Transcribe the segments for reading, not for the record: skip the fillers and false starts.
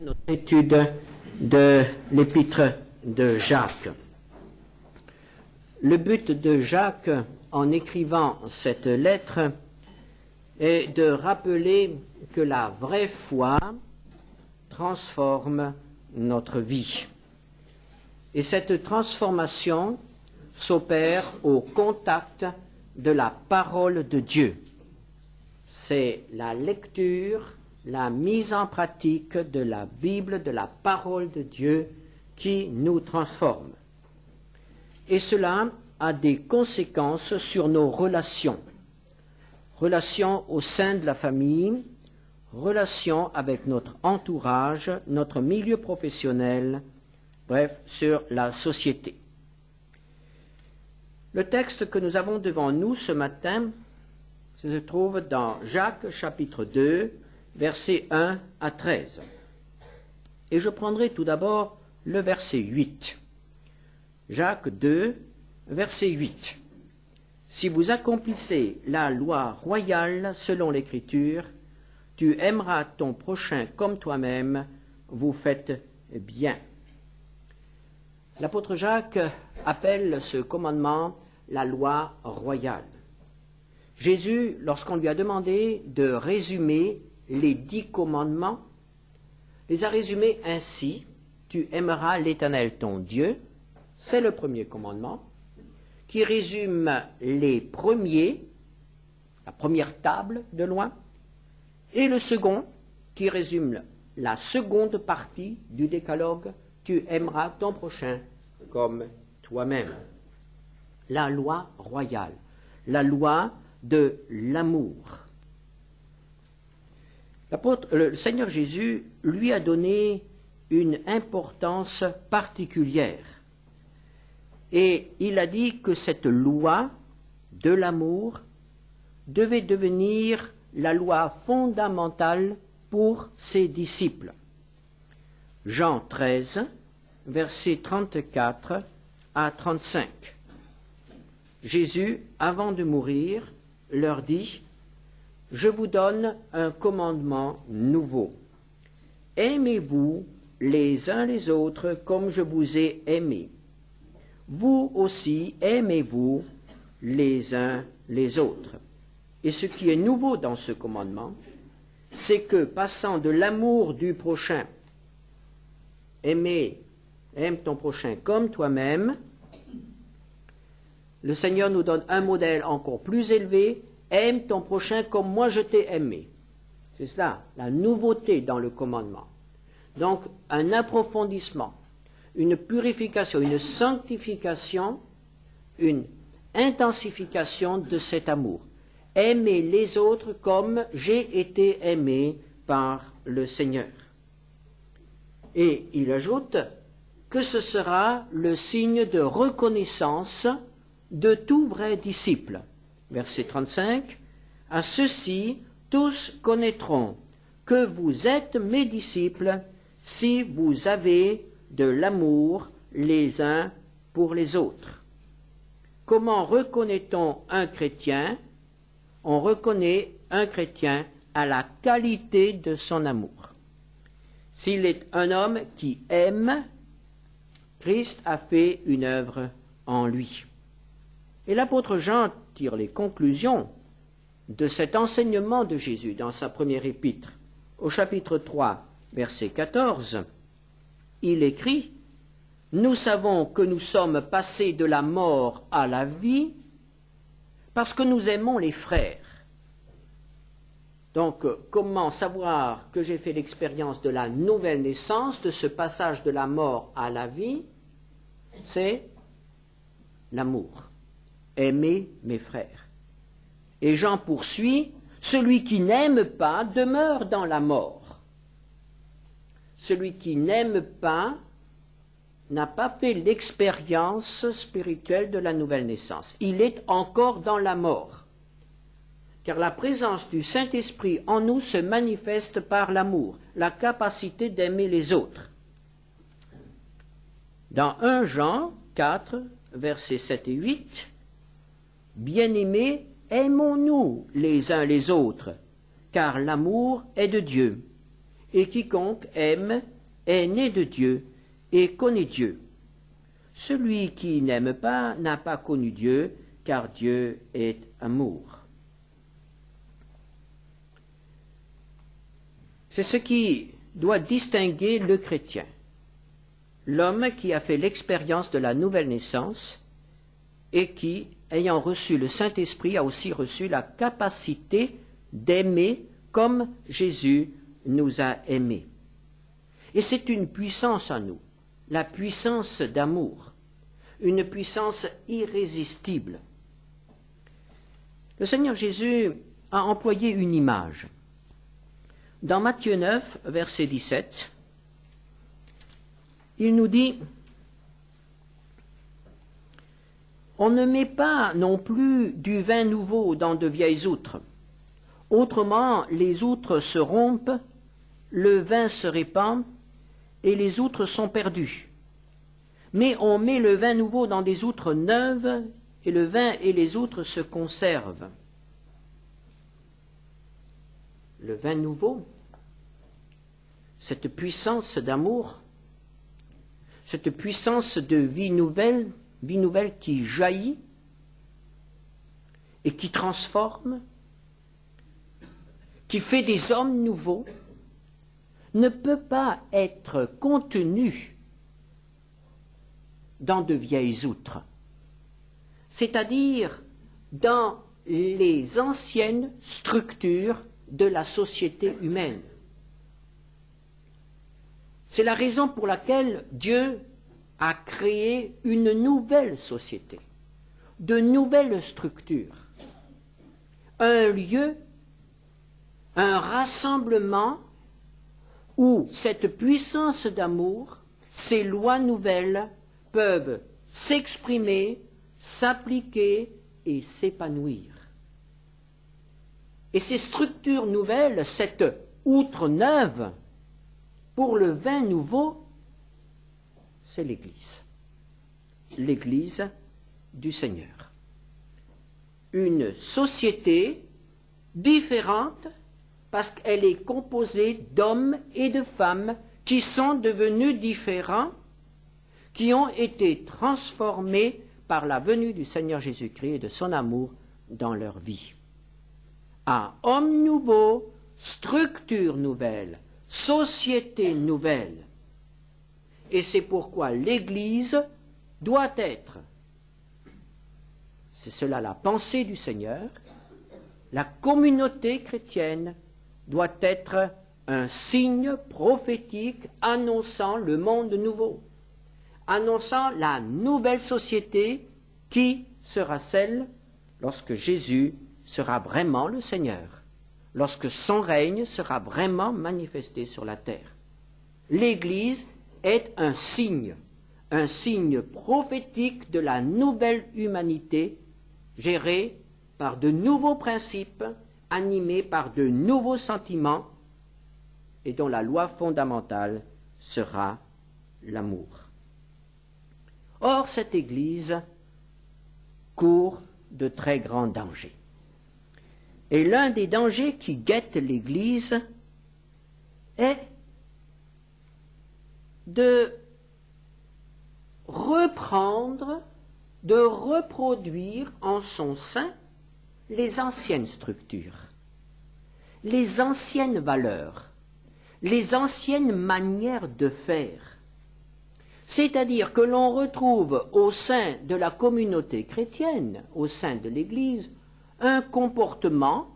Notre étude de l'épître de Jacques. Le but de Jacques, en écrivant cette lettre, est de rappeler que la vraie foi transforme notre vie. Et cette transformation s'opère au contact de la parole de Dieu. C'est la lecture, la mise en pratique de la Bible, de la parole de Dieu qui nous transforme. Et cela a des conséquences sur nos relations. Relations au sein de la famille, relations avec notre entourage, notre milieu professionnel, bref, sur la société. Le texte que nous avons devant nous ce matin se trouve dans Jacques chapitre 2, versets 1 à 13. Et je prendrai tout d'abord le verset 8. Jacques 2, verset 8. Si vous accomplissez la loi royale selon l'Écriture, tu aimeras ton prochain comme toi-même, vous faites bien. L'apôtre Jacques appelle ce commandement la loi royale. Jésus, lorsqu'on lui a demandé de résumer les 10 commandements, les a résumés ainsi: tu aimeras l'Éternel ton Dieu, c'est le premier commandement, qui résume les premiers, la première table de loi, et le second, qui résume la seconde partie du décalogue, tu aimeras ton prochain comme toi-même. La loi royale, la loi de l'amour. Le Seigneur Jésus lui a donné une importance particulière. Et il a dit que cette loi de l'amour devait devenir la loi fondamentale pour ses disciples. Jean 13, versets 34 à 35. Jésus, avant de mourir, leur dit: « Je vous donne un commandement nouveau. Aimez-vous les uns les autres comme je vous ai aimés. Vous aussi aimez-vous les uns les autres. » Et ce qui est nouveau dans ce commandement, c'est que, passant de l'amour du prochain, aime ton prochain comme toi-même, le Seigneur nous donne un modèle encore plus élevé: aime ton prochain comme moi je t'ai aimé. C'est cela, la nouveauté dans le commandement. Donc, un approfondissement, une purification, une sanctification, une intensification de cet amour. Aimer les autres comme j'ai été aimé par le Seigneur. Et il ajoute que ce sera le signe de reconnaissance de tout vrai disciple. Verset 35, « À ceux-ci, tous connaîtront que vous êtes mes disciples si vous avez de l'amour les uns pour les autres. » Comment reconnaît-on un chrétien? On reconnaît un chrétien à la qualité de son amour. S'il est un homme qui aime, Christ a fait une œuvre en lui. Et l'apôtre Jean tire les conclusions de cet enseignement de Jésus dans sa première épître. Au chapitre 3, verset 14, il écrit: « Nous savons que nous sommes passés de la mort à la vie parce que nous aimons les frères. » Donc, comment savoir que j'ai fait l'expérience de la nouvelle naissance, de ce passage de la mort à la vie? C'est l'amour. Aimer mes frères. Et Jean poursuit: « Celui qui n'aime pas demeure dans la mort. » Celui qui n'aime pas n'a pas fait l'expérience spirituelle de la nouvelle naissance. Il est encore dans la mort. Car la présence du Saint-Esprit en nous se manifeste par l'amour, la capacité d'aimer les autres. Dans 1 Jean 4, versets 7 et 8, « Bien-aimés, aimons-nous les uns les autres, car l'amour est de Dieu. et quiconque aime est né de Dieu et connaît Dieu. Celui qui n'aime pas n'a pas connu Dieu, car Dieu est amour. C'est ce qui doit distinguer le chrétien, l'homme qui a fait l'expérience de la nouvelle naissance et qui, ayant reçu le Saint-Esprit, a aussi reçu la capacité d'aimer comme Jésus nous a aimés. Et c'est une puissance en nous, la puissance d'amour, une puissance irrésistible. Le Seigneur Jésus a employé une image. Dans Matthieu 9, verset 17, il nous dit « On ne met pas non plus du vin nouveau dans de vieilles outres. Autrement, les outres se rompent, le vin se répand, et les outres sont perdues. Mais on met le vin nouveau dans des outres neuves, et le vin et les outres se conservent. » Le vin nouveau, cette puissance d'amour, cette puissance de vie nouvelle qui jaillit et qui transforme, qui fait des hommes nouveaux, ne peut pas être contenue dans de vieilles outres, c'est-à-dire dans les anciennes structures de la société humaine. C'est la raison pour laquelle Dieu a créé une nouvelle société, de nouvelles structures, un lieu, un rassemblement où cette puissance d'amour, ces lois nouvelles peuvent s'exprimer, s'appliquer et s'épanouir. Et ces structures nouvelles, cette outre neuve, pour le vin nouveau, c'est l'Église. L'Église du Seigneur. Une société différente parce qu'elle est composée d'hommes et de femmes qui sont devenus différents, qui ont été transformés par la venue du Seigneur Jésus-Christ et de son amour dans leur vie. À homme nouveau, structure nouvelle, société nouvelle. Et c'est pourquoi l'Église doit être, c'est cela la pensée du Seigneur, la communauté chrétienne doit être un signe prophétique annonçant le monde nouveau, annonçant la nouvelle société qui sera celle lorsque Jésus sera vraiment le Seigneur, lorsque son règne sera vraiment manifesté sur la terre. L'Église est un signe prophétique de la nouvelle humanité gérée par de nouveaux principes, animés par de nouveaux sentiments et dont la loi fondamentale sera l'amour. Or, cette Église court de très grands dangers. Et l'un des dangers qui guettent l'Église est de reprendre, de reproduire en son sein les anciennes structures, les anciennes valeurs, les anciennes manières de faire. C'est-à-dire que l'on retrouve au sein de la communauté chrétienne, au sein de l'Église, un comportement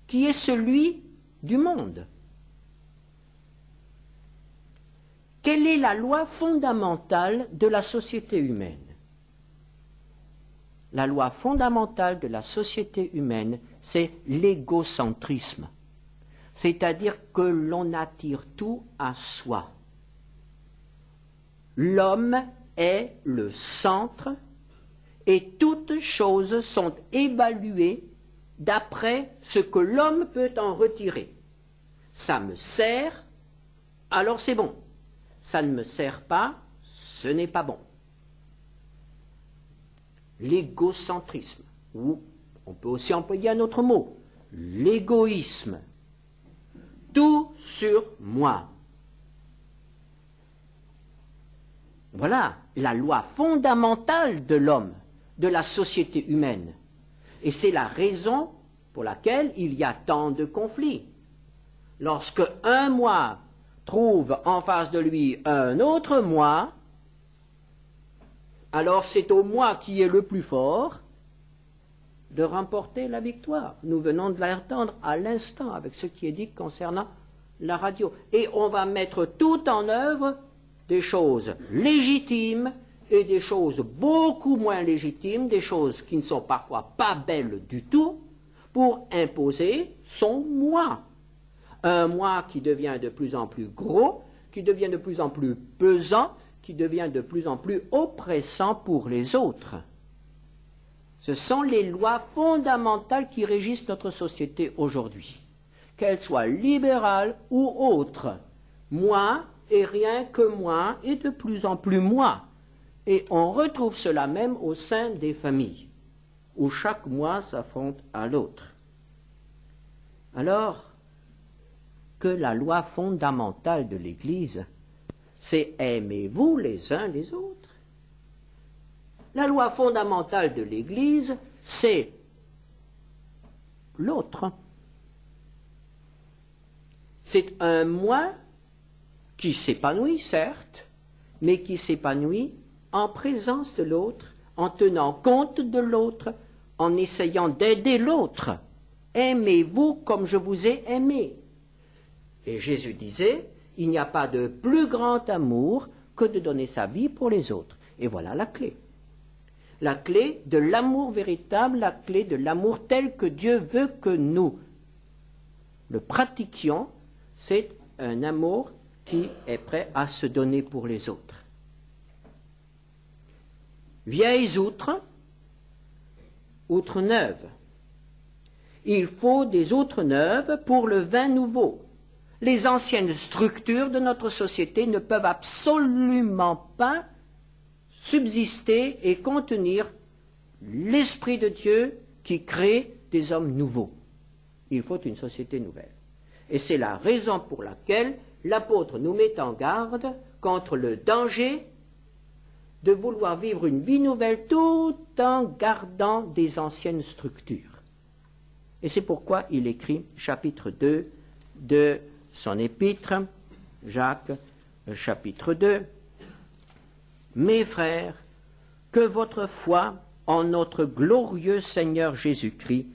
qui est celui du monde. Quelle est la loi fondamentale de la société humaine? La loi fondamentale de la société humaine, c'est l'égocentrisme. C'est-à-dire que l'on attire tout à soi. L'homme est le centre et toutes choses sont évaluées d'après ce que l'homme peut en retirer. Ça me sert, alors c'est bon. Ça ne me sert pas, ce n'est pas bon. L'égocentrisme, ou on peut aussi employer un autre mot, l'égoïsme. tout sur moi. Voilà la loi fondamentale de l'homme, de la société humaine. Et c'est la raison pour laquelle il y a tant de conflits. Lorsque un moi trouve en face de lui un autre moi, alors c'est au moi qui est le plus fort de remporter la victoire. Nous venons de l'entendre à l'instant avec ce qui est dit concernant la radio. Et on va mettre tout en œuvre, des choses légitimes et des choses beaucoup moins légitimes, des choses qui ne sont parfois pas belles du tout, pour imposer son moi. Un moi qui devient de plus en plus gros, qui devient de plus en plus pesant, qui devient de plus en plus oppressant pour les autres. Ce sont les lois fondamentales qui régissent notre société aujourd'hui, qu'elles soient libérales ou autres. Moi et rien que moi, et de plus en plus moi. Et on retrouve cela même au sein des familles, où chaque moi s'affronte à l'autre. Alors que la loi fondamentale de l'Église, c'est aimez-vous les uns les autres. La loi fondamentale de l'Église, c'est l'autre. C'est un moi qui s'épanouit, certes, mais qui s'épanouit en présence de l'autre, en tenant compte de l'autre, en essayant d'aider l'autre. Aimez-vous comme je vous ai aimé. Et Jésus disait, il n'y a pas de plus grand amour que de donner sa vie pour les autres. Et voilà la clé. La clé de l'amour véritable, la clé de l'amour tel que Dieu veut que nous le pratiquions, c'est un amour qui est prêt à se donner pour les autres. Vieilles outres, outres neuves. Il faut des outres neuves pour le vin nouveau. Les anciennes structures de notre société ne peuvent absolument pas subsister et contenir l'Esprit de Dieu qui crée des hommes nouveaux. Il faut une société nouvelle. Et c'est la raison pour laquelle l'apôtre nous met en garde contre le danger de vouloir vivre une vie nouvelle tout en gardant des anciennes structures. Et c'est pourquoi il écrit chapitre 2 de son épître, Jacques, chapitre 2. Mes frères, que votre foi en notre glorieux Seigneur Jésus-Christ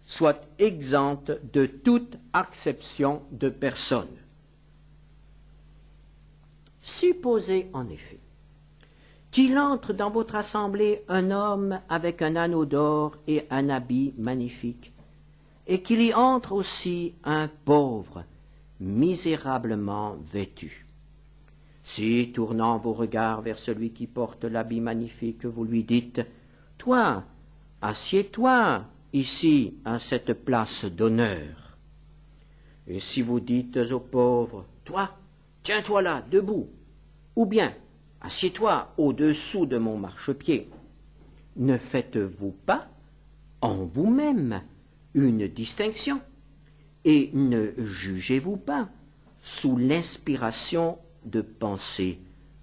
soit exempte de toute acception de personne. Supposez en effet qu'il entre dans votre assemblée un homme avec un anneau d'or et un habit magnifique, et qu'il y entre aussi un pauvre, misérablement vêtu. Si, tournant vos regards vers celui qui porte l'habit magnifique, vous lui dites « Toi, assieds-toi ici à cette place d'honneur. » Et si vous dites aux pauvres « Toi, tiens-toi là, debout », ou bien « Assieds-toi au-dessous de mon marchepied », ne faites-vous pas en vous-même une distinction et ne jugez-vous pas sous l'inspiration de pensées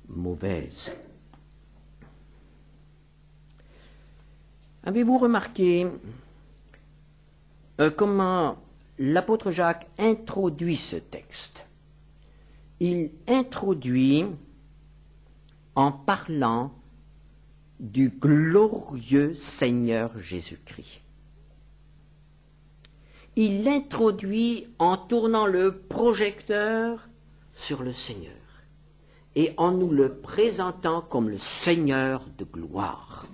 mauvaises. Avez-vous remarqué comment l'apôtre Jacques introduit ce texte? Il introduit en parlant du glorieux Seigneur Jésus-Christ. Il l'introduit en tournant le projecteur sur le Seigneur et en nous le présentant comme le Seigneur de gloire,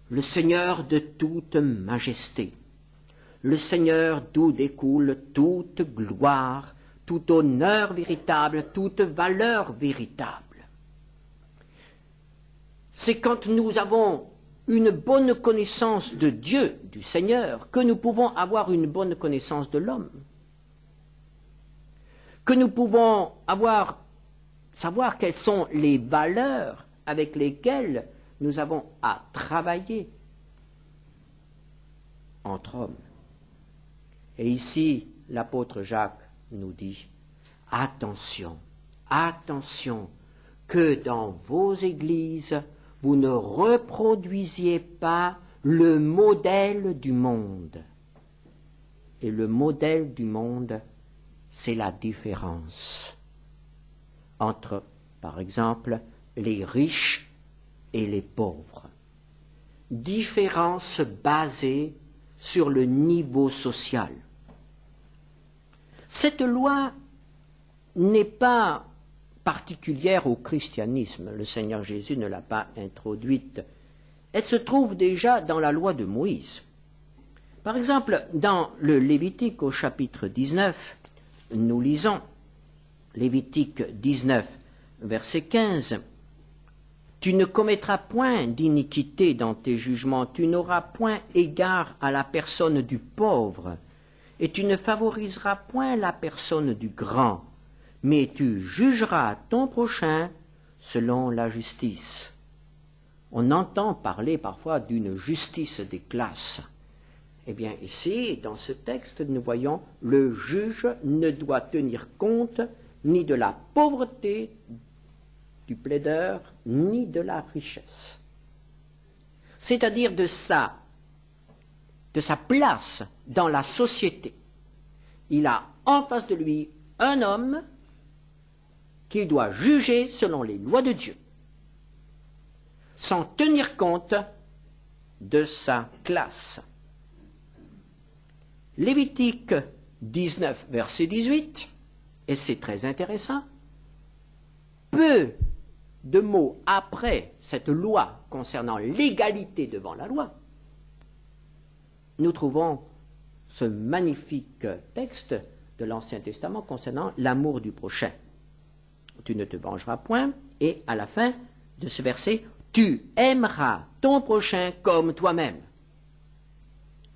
le Seigneur de toute majesté, le Seigneur d'où découle toute gloire, tout honneur véritable, toute valeur véritable. C'est quand nous avons une bonne connaissance de Dieu, du Seigneur, que nous pouvons avoir une bonne connaissance de l'homme, que nous pouvons savoir quelles sont les valeurs avec lesquelles nous avons à travailler entre hommes. Et ici, l'apôtre Jacques nous dit, attention, attention, que dans vos églises, vous ne reproduisiez pas le modèle du monde. Et le modèle du monde, c'est la différence entre, par exemple, les riches et les pauvres. Différence basée sur le niveau social. Cette loi n'est pas particulière au christianisme. Le Seigneur Jésus ne l'a pas introduite. Elle se trouve déjà dans la loi de Moïse. Par exemple, dans le Lévitique au chapitre 19, nous lisons Lévitique 19, verset 15. « Tu ne commettras point d'iniquité dans tes jugements, tu n'auras point égard à la personne du pauvre, et tu ne favoriseras point la personne du grand, mais tu jugeras ton prochain selon la justice. » On entend parler parfois d'une justice des classes. Eh bien, ici, dans ce texte, nous voyons le juge ne doit tenir compte ni de la pauvreté du plaideur, ni de la richesse. C'est-à-dire de sa place dans la société. Il a en face de lui un homme qu'il doit juger selon les lois de Dieu, sans tenir compte de sa classe. Lévitique 19, verset 18, et c'est très intéressant, peu de mots après cette loi concernant l'égalité devant la loi, nous trouvons ce magnifique texte de l'Ancien Testament concernant l'amour du prochain. Tu ne te vengeras point, et à la fin de ce verset, tu aimeras ton prochain comme toi-même.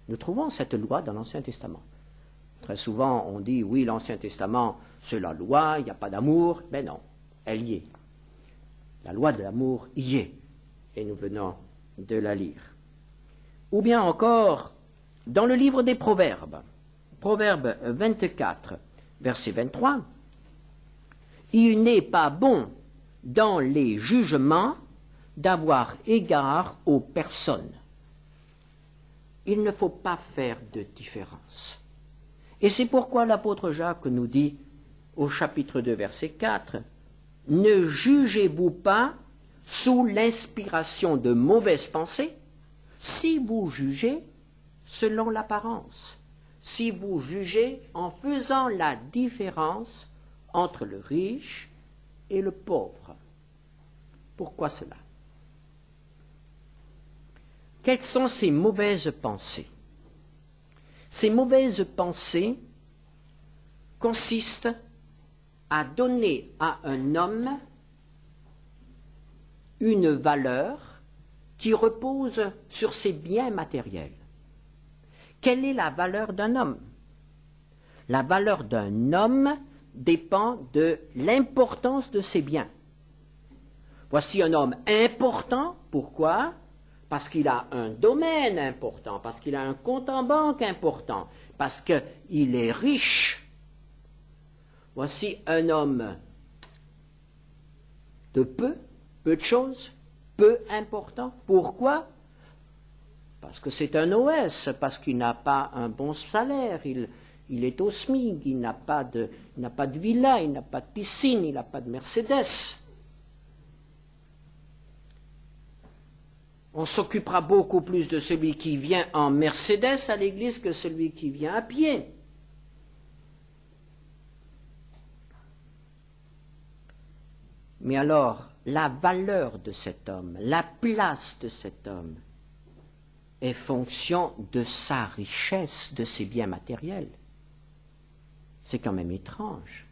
Nous trouvons cette loi dans l'Ancien Testament. Très souvent, on dit, oui, l'Ancien Testament, c'est la loi, il n'y a pas d'amour. Ben non, elle y est. La loi de l'amour y est, et nous venons de la lire. Ou bien encore, dans le livre des Proverbes, Proverbe 24, verset 23, « Il n'est pas bon dans les jugements d'avoir égard aux personnes. » Il ne faut pas faire de différence. Et c'est pourquoi l'apôtre Jacques nous dit, au chapitre 2, verset 4, « Ne jugez-vous pas sous l'inspiration de mauvaises pensées, si vous jugez selon l'apparence, si vous jugez en faisant la différence entre le riche et le pauvre. » Pourquoi cela? Quelles sont ces mauvaises pensées? Ces mauvaises pensées consistent à donner à un homme une valeur qui repose sur ses biens matériels. Quelle est la valeur d'un homme? La valeur d'un homme dépend de l'importance de ses biens. Voici un homme important. Pourquoi? Parce qu'il a un domaine important, parce qu'il a un compte en banque important, parce qu'il est riche. Voici un homme de peu de choses, peu important. Pourquoi? Parce que c'est un OS, parce qu'il n'a pas un bon salaire, il est au SMIC, il n'a pas de villa, il n'a pas de piscine, il n'a pas de Mercedes. On s'occupera beaucoup plus de celui qui vient en Mercedes à l'église que celui qui vient à pied. Mais alors, la valeur de cet homme, la place de cet homme, est fonction de sa richesse, de ses biens matériels. C'est quand même étrange.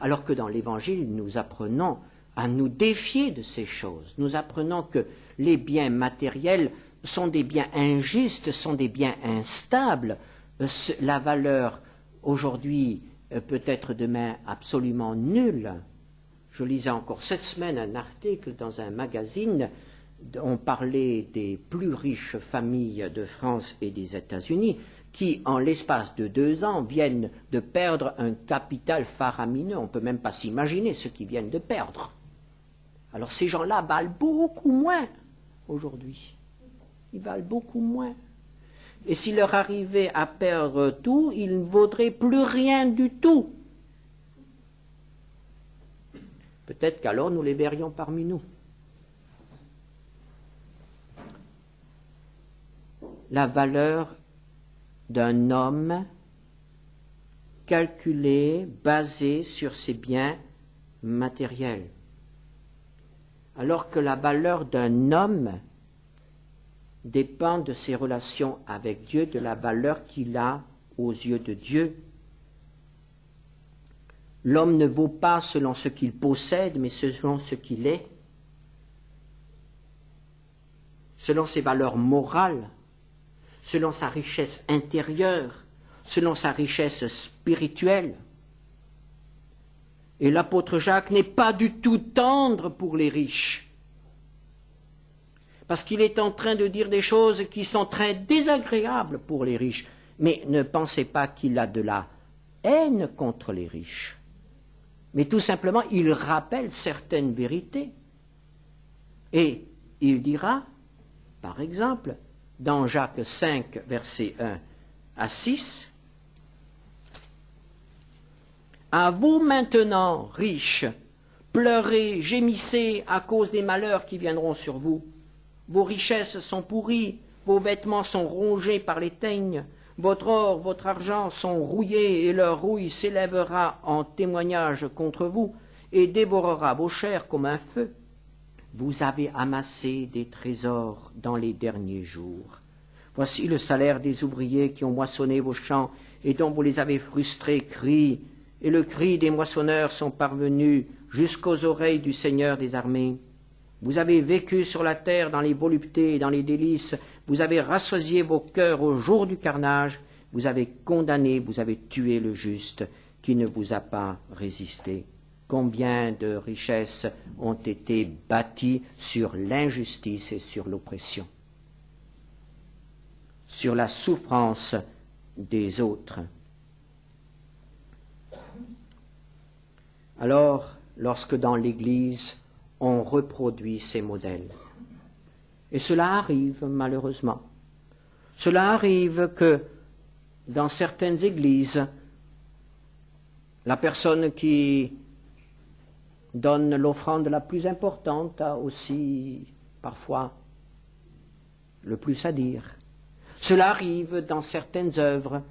Alors que dans l'Évangile, nous apprenons à nous défier de ces choses. Nous apprenons que les biens matériels sont des biens injustes, sont des biens instables. La valeur aujourd'hui peut être demain absolument nulle. Je lisais encore cette semaine un article dans un magazine. On parlait des plus riches familles de France et des États-Unis qui, en l'espace de 2 ans, viennent de perdre un capital faramineux. On ne peut même pas s'imaginer ce qu'ils viennent de perdre. Alors ces gens-là valent beaucoup moins aujourd'hui. Ils valent beaucoup moins. Et s'il leur arrivait à perdre tout, ils ne vaudraient plus rien du tout. Peut-être qu'alors nous les verrions parmi nous. La valeur d'un homme calculé, basé sur ses biens matériels. Alors que la valeur d'un homme dépend de ses relations avec Dieu, de la valeur qu'il a aux yeux de Dieu. L'homme ne vaut pas selon ce qu'il possède, mais selon ce qu'il est, selon ses valeurs morales, selon sa richesse intérieure, selon sa richesse spirituelle. Et l'apôtre Jacques n'est pas du tout tendre pour les riches, parce qu'il est en train de dire des choses qui sont très désagréables pour les riches. Mais ne pensez pas qu'il a de la haine contre les riches, mais tout simplement il rappelle certaines vérités. Et il dira, par exemple, dans Jacques 5, versets 1 à 6, « À vous maintenant, riches, pleurez, gémissez à cause des malheurs qui viendront sur vous. Vos richesses sont pourries, vos vêtements sont rongés par les teignes, votre or, votre argent sont rouillés, et leur rouille s'élèvera en témoignage contre vous, et dévorera vos chairs comme un feu. Vous avez amassé des trésors dans les derniers jours. Voici le salaire des ouvriers qui ont moissonné vos champs, et dont vous les avez frustrés, crie, et le cri des moissonneurs sont parvenus jusqu'aux oreilles du Seigneur des armées. Vous avez vécu sur la terre dans les voluptés et dans les délices, vous avez rassasié vos cœurs au jour du carnage, vous avez condamné, vous avez tué le juste, qui ne vous a pas résisté. Combien de richesses ont été bâties sur l'injustice et sur l'oppression, sur la souffrance des autres. Alors, lorsque dans l'Église, on reproduit ces modèles, et cela arrive malheureusement, cela arrive que dans certaines églises, la personne qui donne l'offrande la plus importante a aussi parfois le plus à dire. Cela arrive dans certaines œuvres,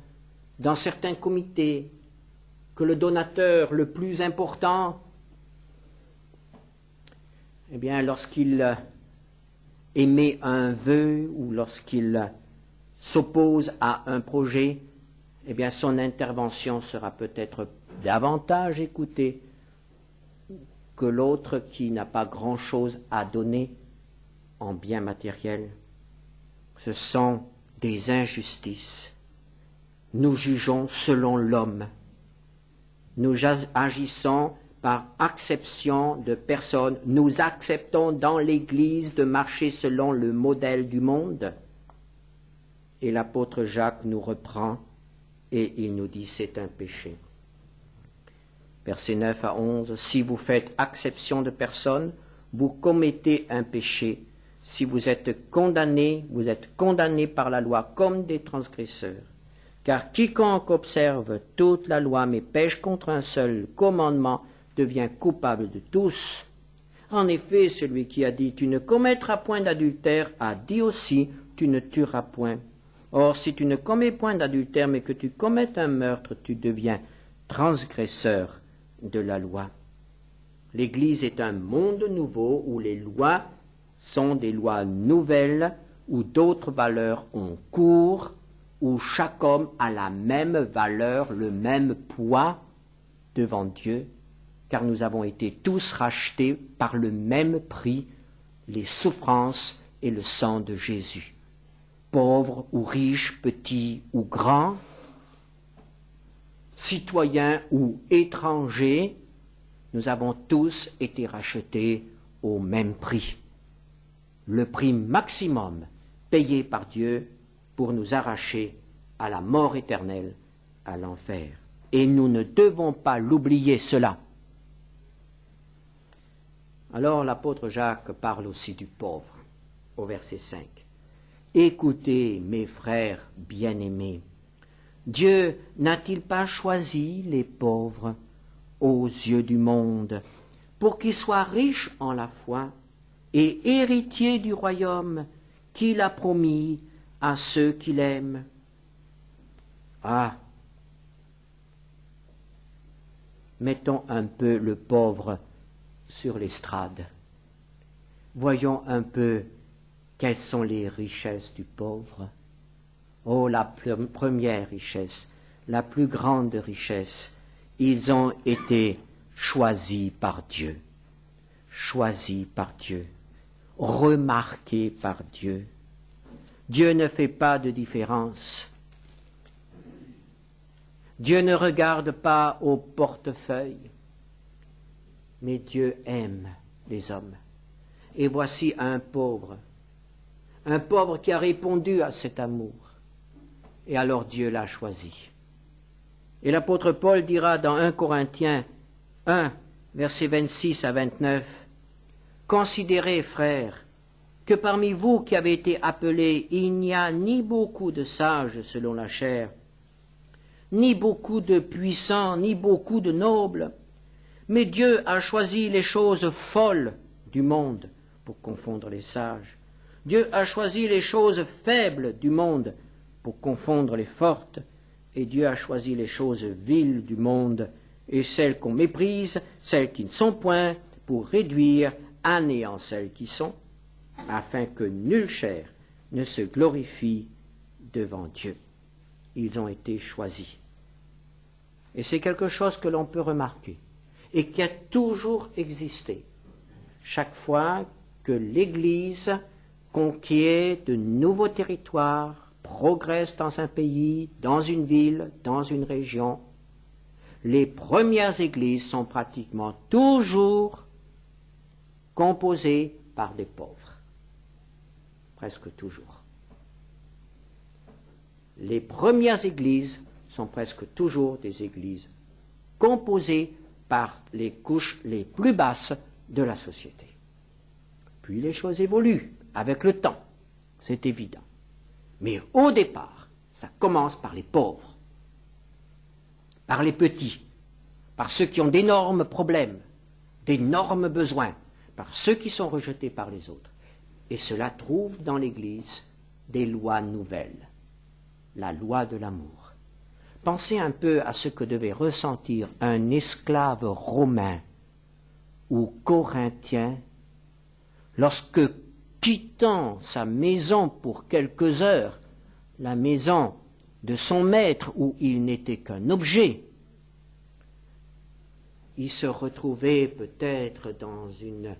dans certains comités, que le donateur le plus important, eh bien, lorsqu'il émet un vœu ou lorsqu'il s'oppose à un projet, eh bien, son intervention sera peut-être davantage écoutée que l'autre qui n'a pas grand-chose à donner en biens matériels. Ce sont des injustices. Nous jugeons selon l'homme. Nous agissons par acception de personnes. Nous acceptons dans l'Église de marcher selon le modèle du monde. Et l'apôtre Jacques nous reprend et il nous dit c'est un péché. Versets 9 à 11, « Si vous faites acception de personnes, vous commettez un péché. Si vous êtes condamnés par la loi comme des transgresseurs. Car quiconque observe toute la loi mais pêche contre un seul commandement devient coupable de tous. En effet, celui qui a dit « Tu ne commettras point d'adultère » a dit aussi « Tu ne tueras point ». Or, si tu ne commets point d'adultère mais que tu commets un meurtre, tu deviens transgresseur de la loi. L'Église est un monde nouveau où les lois sont des lois nouvelles, où d'autres valeurs ont cours, où chaque homme a la même valeur, le même poids devant Dieu, car nous avons été tous rachetés par le même prix, les souffrances et le sang de Jésus. Pauvres ou riches, petits ou grands, citoyens ou étrangers, nous avons tous été rachetés au même prix. Le prix maximum payé par Dieu pour nous arracher à la mort éternelle, à l'enfer. Et nous ne devons pas l'oublier cela. Alors l'apôtre Jacques parle aussi du pauvre, au verset 5. Écoutez, mes frères bien-aimés, Dieu n'a-t-il pas choisi les pauvres aux yeux du monde pour qu'ils soient riches en la foi et héritiers du royaume qu'il a promis à ceux qui l'aiment? Ah, mettons un peu le pauvre sur l'estrade. Voyons un peu quelles sont les richesses du pauvre. Oh, la première richesse, la plus grande richesse, ils ont été choisis par Dieu, remarqués par Dieu. Dieu ne fait pas de différence. Dieu ne regarde pas au portefeuille, mais Dieu aime les hommes. Et voici un pauvre qui a répondu à cet amour. Et alors Dieu l'a choisi. Et l'apôtre Paul dira dans 1 Corinthiens 1, versets 26 à 29, « Considérez, frères, que parmi vous qui avez été appelés, il n'y a ni beaucoup de sages selon la chair, ni beaucoup de puissants, ni beaucoup de nobles, mais Dieu a choisi les choses folles du monde pour confondre les sages. Dieu a choisi les choses faibles du monde pour confondre les fortes, et Dieu a choisi les choses viles du monde et celles qu'on méprise, celles qui ne sont point, pour réduire à néant celles qui sont, afin que nulle chair ne se glorifie devant Dieu. Ils ont été choisis. Et c'est quelque chose que l'on peut remarquer et qui a toujours existé. Chaque fois que l'Église conquiert de nouveaux territoires, progresse dans un pays, dans une ville, dans une région, les premières églises sont pratiquement toujours composées par des pauvres. Presque toujours. Les premières églises sont presque toujours des églises composées par les couches les plus basses de la société. Puis les choses évoluent avec le temps, c'est évident. Mais au départ, ça commence par les pauvres, par les petits, par ceux qui ont d'énormes problèmes, d'énormes besoins, par ceux qui sont rejetés par les autres. Et cela trouve dans l'Église des lois nouvelles, la loi de l'amour. Pensez un peu à ce que devait ressentir un esclave romain ou corinthien lorsque, quittant sa maison pour quelques heures, la maison de son maître où il n'était qu'un objet, il se retrouvait peut-être dans une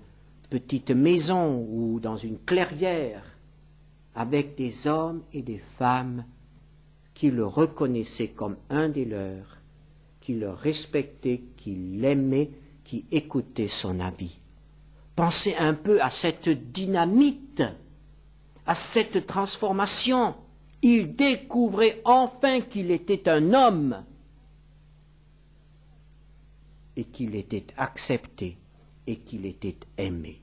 petite maison ou dans une clairière avec des hommes et des femmes qui le reconnaissaient comme un des leurs, qui le respectaient, qui l'aimaient, qui écoutaient son avis. Pensez un peu à cette dynamite, à cette transformation. Il découvrait enfin qu'il était un homme et qu'il était accepté et qu'il était aimé.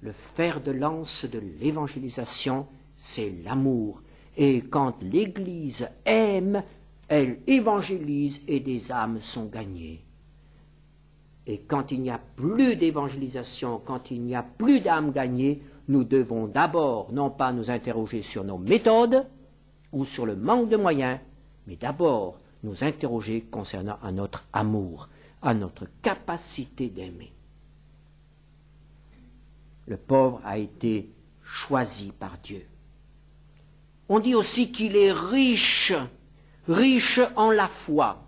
Le fer de lance de l'évangélisation, c'est l'amour. Et quand l'Église aime, elle évangélise et des âmes sont gagnées. Et quand il n'y a plus d'évangélisation, quand il n'y a plus d'âmes gagnées, nous devons d'abord non pas nous interroger sur nos méthodes ou sur le manque de moyens, mais d'abord nous interroger concernant à notre amour, à notre capacité d'aimer. Le pauvre a été choisi par Dieu. On dit aussi qu'il est riche, riche en la foi.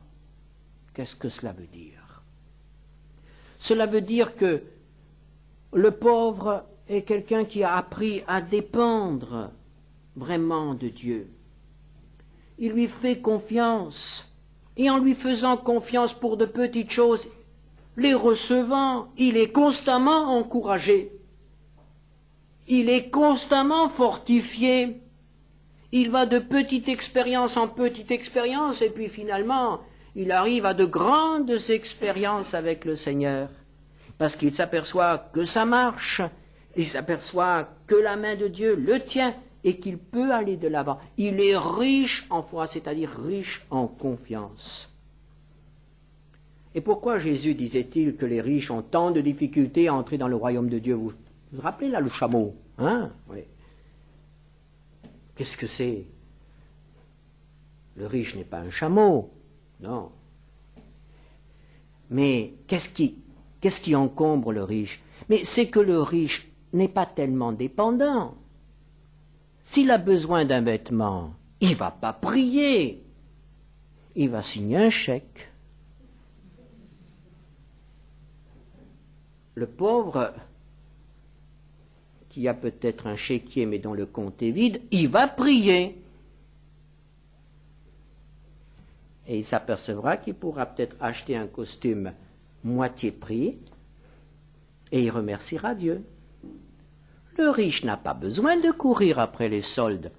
Qu'est-ce que cela veut dire? Cela veut dire que le pauvre est quelqu'un qui a appris à dépendre vraiment de Dieu. Il lui fait confiance, et en lui faisant confiance pour de petites choses, les recevant, il est constamment encouragé, il est constamment fortifié, Il va de petite expérience en petite expérience, et puis finalement, il arrive à de grandes expériences avec le Seigneur, parce qu'il s'aperçoit que ça marche, il s'aperçoit que la main de Dieu le tient, et qu'il peut aller de l'avant. Il est riche en foi, c'est-à-dire riche en confiance. Et pourquoi Jésus disait-il que les riches ont tant de difficultés à entrer dans le royaume de Dieu? Vous vous rappelez là le chameau, hein? Oui. Qu'est-ce que c'est? Le riche n'est pas un chameau, non. Mais qu'est-ce qui encombre le riche? Mais c'est que le riche n'est pas tellement dépendant. S'il a besoin d'un vêtement, il ne va pas prier. Il va signer un chèque. Le pauvre, qui a peut-être un chéquier mais dont le compte est vide, il va prier. Et il s'apercevra qu'il pourra peut-être acheter un costume moitié prix et il remerciera Dieu. Le riche n'a pas besoin de courir après les soldes,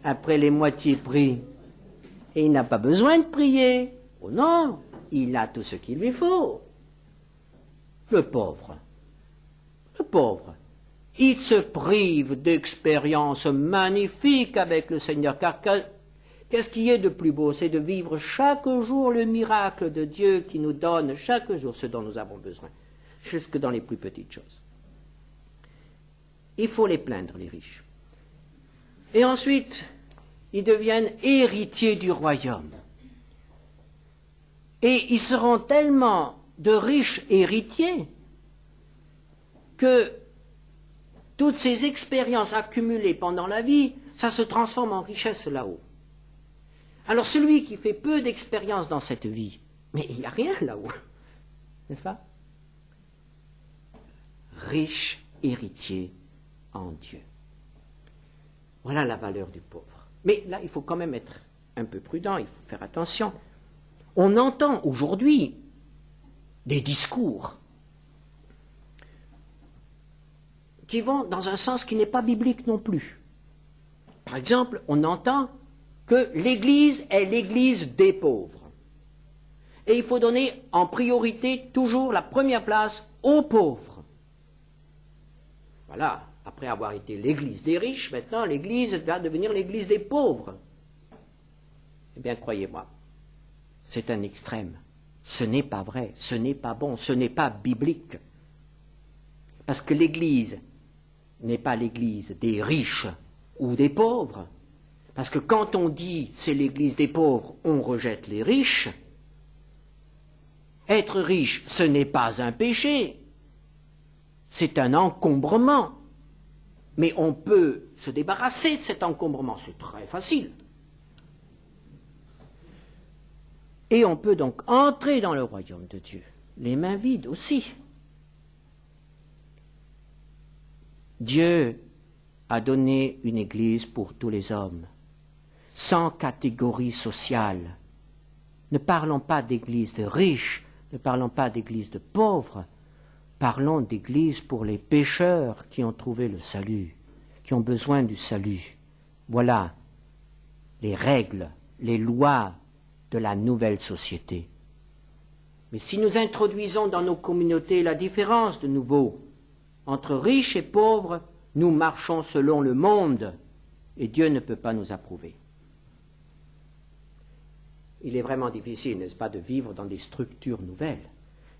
après les moitiés prix, et il n'a pas besoin de prier. Oh non, il a tout ce qu'il lui faut. Le pauvre, il se prive d'expériences magnifiques avec le Seigneur, car qu'est-ce qui est de plus beau? C'est de vivre chaque jour le miracle de Dieu qui nous donne chaque jour ce dont nous avons besoin, jusque dans les plus petites choses. Il faut les plaindre, les riches. Et ensuite, ils deviennent héritiers du royaume. Et ils seront tellement de riches héritiers que toutes ces expériences accumulées pendant la vie, ça se transforme en richesse là-haut. Alors celui qui fait peu d'expérience dans cette vie, mais il n'y a rien là-haut, n'est-ce pas? Riche héritier en Dieu. Voilà la valeur du pauvre. Mais là, il faut quand même être un peu prudent, il faut faire attention. On entend aujourd'hui des discours qui vont dans un sens qui n'est pas biblique non plus. Par exemple, on entend que l'Église est l'Église des pauvres. Et il faut donner en priorité toujours la première place aux pauvres. Voilà. Après avoir été l'église des riches, maintenant l'église va devenir l'église des pauvres. Eh bien, croyez-moi, c'est un extrême. Ce n'est pas vrai, ce n'est pas bon, ce n'est pas biblique. Parce que l'église n'est pas l'église des riches ou des pauvres. Parce que quand on dit c'est l'église des pauvres, on rejette les riches. Être riche, ce n'est pas un péché, c'est un encombrement. Mais on peut se débarrasser de cet encombrement, c'est très facile. Et on peut donc entrer dans le royaume de Dieu, les mains vides aussi. Dieu a donné une église pour tous les hommes, sans catégorie sociale. Ne parlons pas d'église de riches, ne parlons pas d'église de pauvres, parlons d'église pour les pécheurs qui ont trouvé le salut, qui ont besoin du salut. Voilà les règles, les lois de la nouvelle société. Mais si nous introduisons dans nos communautés la différence de nouveau entre riches et pauvres, nous marchons selon le monde et Dieu ne peut pas nous approuver. Il est vraiment difficile, n'est-ce pas, de vivre dans des structures nouvelles.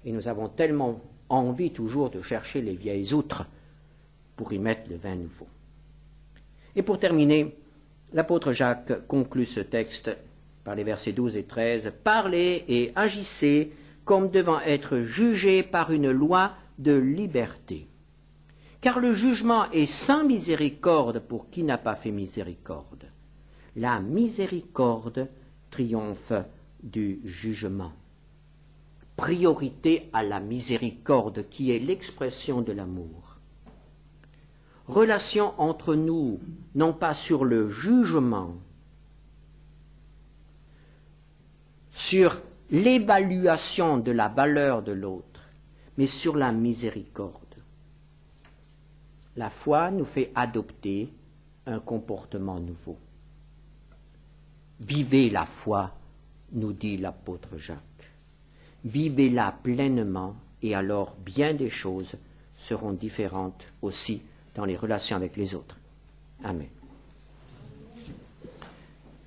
Et nous avons tellement envie toujours de chercher les vieilles outres pour y mettre le vin nouveau. Et pour terminer, l'apôtre Jacques conclut ce texte par les versets 12 et 13. « Parlez et agissez comme devant être jugés par une loi de liberté. Car le jugement est sans miséricorde pour qui n'a pas fait miséricorde. La miséricorde triomphe du jugement. » Priorité à la miséricorde qui est l'expression de l'amour. Relation entre nous, non pas sur le jugement, sur l'évaluation de la valeur de l'autre, mais sur la miséricorde. La foi nous fait adopter un comportement nouveau. Vivez la foi, nous dit l'apôtre Jacques. Vivez-la pleinement et alors bien des choses seront différentes aussi dans les relations avec les autres. Amen.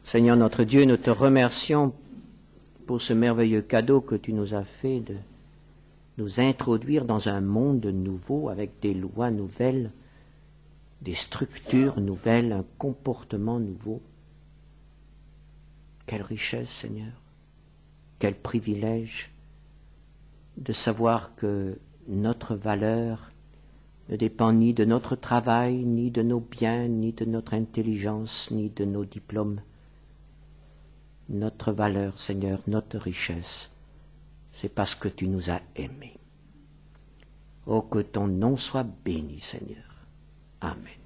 Seigneur notre Dieu, nous te remercions pour ce merveilleux cadeau que tu nous as fait de nous introduire dans un monde nouveau avec des lois nouvelles, des structures nouvelles, un comportement nouveau. Quelle richesse, Seigneur, quel privilège de savoir que notre valeur ne dépend ni de notre travail, ni de nos biens, ni de notre intelligence, ni de nos diplômes. Notre valeur, Seigneur, notre richesse, c'est parce que tu nous as aimés. Oh, que ton nom soit béni, Seigneur. Amen.